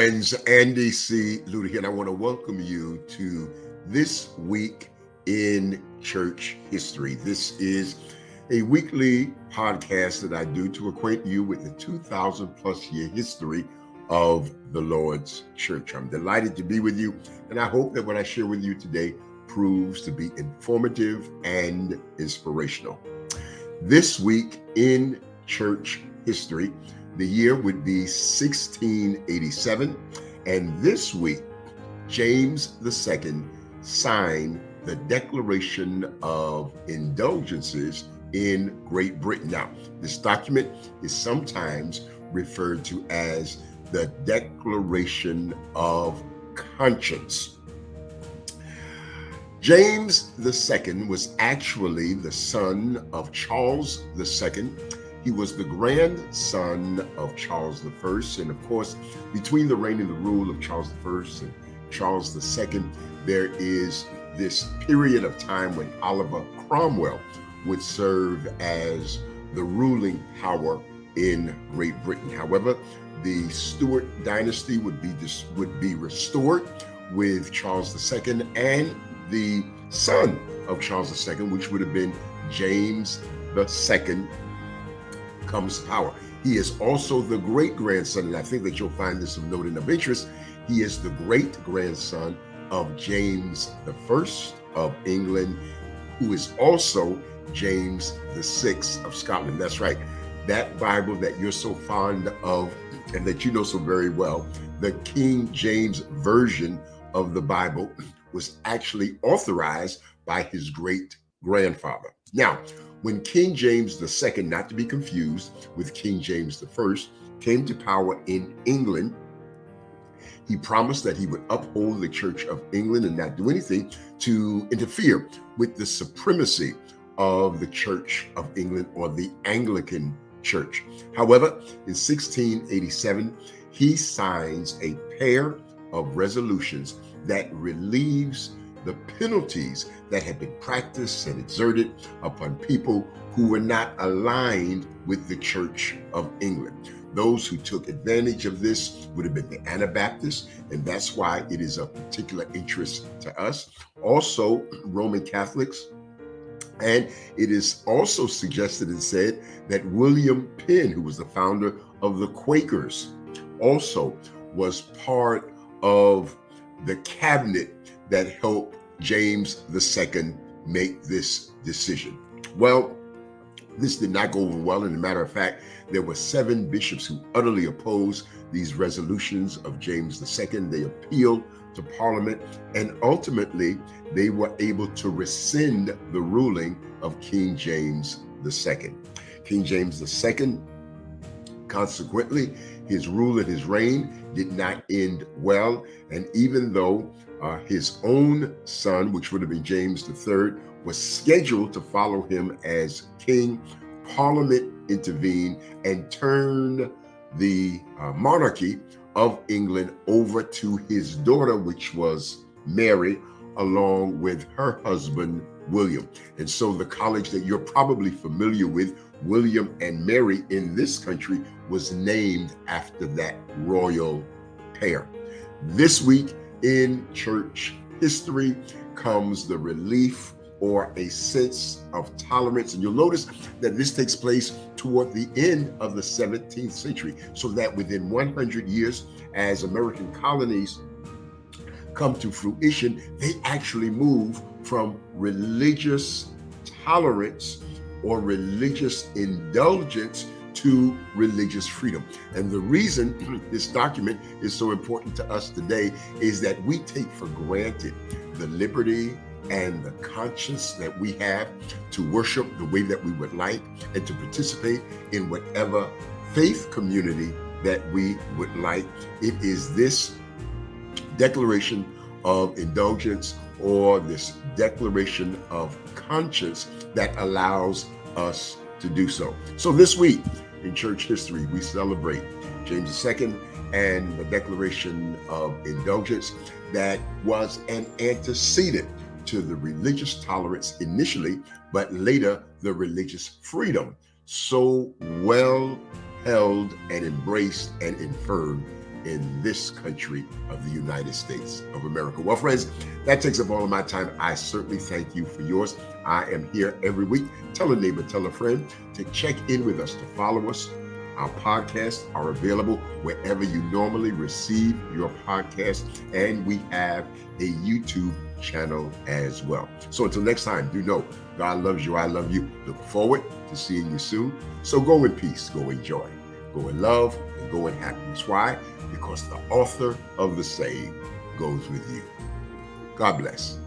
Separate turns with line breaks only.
friends, Andy C. Luda here, and I want to welcome you to This Week in Church History. This is a weekly podcast that I do to acquaint you with the 2,000 plus year history of the Lord's Church. I'm delighted to be with you, and I hope that what I share with you today proves to be informative and inspirational. This week in church history, the year would be 1687, and this week, James II signed the Declaration of Indulgences in Great Britain. Now, this document is sometimes referred to as the Declaration of Conscience. James II was actually the son of Charles II. He was the grandson of Charles I. And of course, between the reign and the rule of Charles I and Charles II, there is this period of time when Oliver Cromwell would serve as the ruling power in Great Britain. However, the Stuart dynasty would be restored with Charles II and the son of Charles II, which would have been James II, comes to power. He is also the great-grandson, and I think that you'll find this of note and of interest. He is the great-grandson of James I of England, who is also James VI of Scotland. That's right. That Bible that you're so fond of and that you know so very well, the King James Version of the Bible, was actually authorized by his great-grandfather. Now, when King James II, not to be confused with King James I, came to power in England, he promised that he would uphold the Church of England and not do anything to interfere with the supremacy of the Church of England, or the Anglican Church. However, in 1687, he signs a pair of resolutions that relieves the penalties that had been practiced and exerted upon people who were not aligned with the Church of England. Those who took advantage of this would have been the Anabaptists, and that's why it is of particular interest to us. Also, Roman Catholics. And it is also suggested and said that William Penn, who was the founder of the Quakers, also was part of the cabinet that helped James II make this decision. Well, this did not go over well. And as a matter of fact, there were 7 bishops who utterly opposed these resolutions of James II. They appealed to Parliament, and ultimately they were able to rescind the ruling of King James II. King James II, consequently, his rule and his reign did not end well. And even though his own son, which would have been James III, was scheduled to follow him as king, Parliament intervened and turned the monarchy of England over to his daughter, which was Mary, along with her husband, William. And so the college that you're probably familiar with, William and Mary in this country, was named after that royal pair. This week in church history comes the relief or a sense of tolerance. And you'll notice that this takes place toward the end of the 17th century, so that within 100 years, as American colonies come to fruition, they actually move from religious tolerance or religious indulgence to religious freedom. And the reason this document is so important to us today is that we take for granted the liberty and the conscience that we have to worship the way that we would like and to participate in whatever faith community that we would like. It is this declaration of indulgence, or this declaration of conscience, that allows us to do so. So this week in church history, we celebrate James II and the Declaration of Indulgence that was an antecedent to the religious tolerance initially, but later the religious freedom so well held and embraced and affirmed in this country of the United States of America. Well, friends, that takes up all of my time. I certainly thank you for yours. I am here every week. Tell a neighbor, tell a friend to check in with us, to follow us. Our podcasts are available wherever you normally receive your podcast, and we have a YouTube channel as well. So until next time, do know God loves you. I love you. Look forward to seeing you soon. So go in peace, go in joy, go in love, and go in happiness. Why? Because the author of the saying goes with you. God bless.